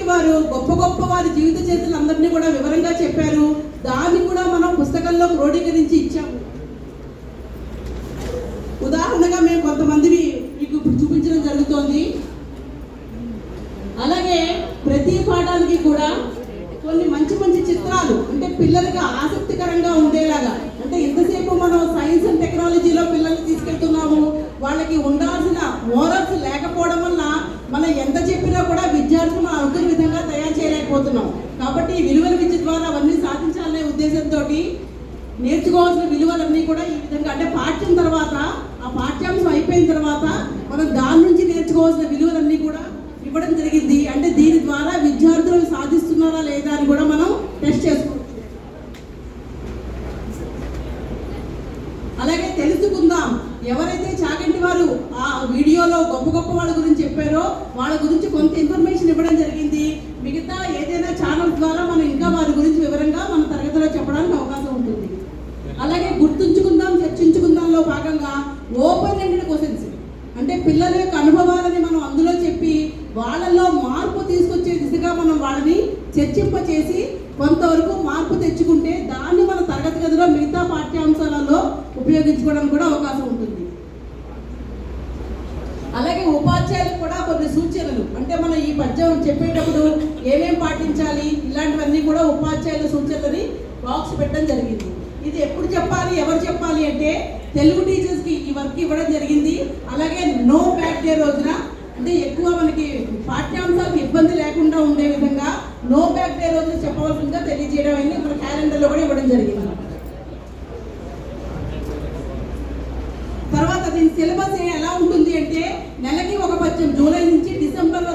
చాగంటి వారు గొప్ప గొప్ప వారి జీవిత చరిత్రలందరినీ కూడా వివరంగా చెప్పారు. దాన్ని కూడా మనం పుస్తకంలో క్రోడీకరించి ఇచ్చాము. ఉదాహరణగా మేము కొంతమందిని మీకు ఇప్పుడు చూపించడం జరుగుతోంది. అలాగే ప్రతి పాఠానికి కూడా కొన్ని మంచి మంచి చిత్రాలు, అంటే పిల్లలకి ఆసక్తికరంగా ఉండేలాగా, అంటే ఇంతసేపు మనం సైన్స్ అండ్ టెక్నాలజీలో పిల్లల్ని తీసుకెళ్తున్నాము, వాళ్ళకి ఉండాల్సిన మోరల్స్ లేకపోవడం వల్ల మనం ఎంత చెప్పినా కూడా విద్యార్థులను అనుకున్న విధంగా తయారు చేయలేకపోతున్నాం. కాబట్టి విలువల విద్య ద్వారా అవన్నీ సాధించాలనే ఉద్దేశంతో నేర్చుకోవాల్సిన విలువలన్నీ కూడా ఈ విధంగా, అంటే పాఠ్యం తర్వాత ఆ పాఠ్యాంశం అయిపోయిన తర్వాత మనం దాని నుంచి నేర్చుకోవాల్సిన విలువలన్నీ కూడా ఇవ్వడం జరిగింది. అంటే దీని ద్వారా విద్యార్థులు సాధిస్తున్నారా లేదా అని కూడా మనం టెస్ట్ చేసుకోవచ్చు. అలాగే తెలుసుకుందాం, ఎవరైతే చాగంటి వారు ఆ వీడియోలో గొప్ప గొప్ప వాళ్ళ గురించి చెప్పారో వాళ్ళ గురించి కొంత ఇన్ఫర్మేషన్ ఇవ్వడం జరిగింది. మిగతా ఏదైనా ఛానల్ ద్వారా మనం ఇంకా వారి గురించి వివరంగా మన తరగతిలో చెప్పడానికి అవకాశం ఉంటుంది. అలాగే గుర్తుంచుకుందాం చర్చించుకుందాంలో భాగంగా ఓపెన్ ఎండెడ్ క్వశ్చన్స్, అంటే పిల్లల యొక్క అనుభవాలని మనం అందులో చెప్పి వాళ్ళల్లో మార్పు తీసుకొచ్చే దిశగా మనం వాళ్ళని చర్చింపచేసి కొంతవరకు మార్పు తెచ్చుకుంటే దాన్ని మన తరగతి గదిలో మిగతా పాఠ్యాంశాలలో ఉపయోగించుకోవడానికి కూడా అవకాశం ఉంటుంది. అలాగే ఉపాధ్యాయులకు కూడా కొన్ని సూచనలు, అంటే మనం ఈ పద్యం చెప్పేటప్పుడు ఏమేం పాటించాలి ఇలాంటివన్నీ కూడా ఉపాధ్యాయుల సూచనలని బాక్స్ పెట్టడం జరిగింది. ఇది ఎప్పుడు చెప్పాలి, ఎవరు చెప్పాలి అంటే తెలుగు టీచర్స్కి ఈ వర్క్ ఇవ్వడం జరిగింది. అలాగే నో బ్యాక్ డే రోజున, అంటే ఎక్కువ మనకి పాఠ్యాంశాలకు ఇబ్బంది లేకుండా ఉండే విధంగా నో బ్యాక్ డే రోజున చెప్పవలసిందిగా తెలియజేయడం అయింది. మన క్యాలెండర్లో కూడా ఇవ్వడం జరిగింది. తర్వాత దీని సిలబస్ ఎలా ఉంటుంది అంటే నెలకి ఒక పద్యం, జూలై నుంచి డిసెంబర్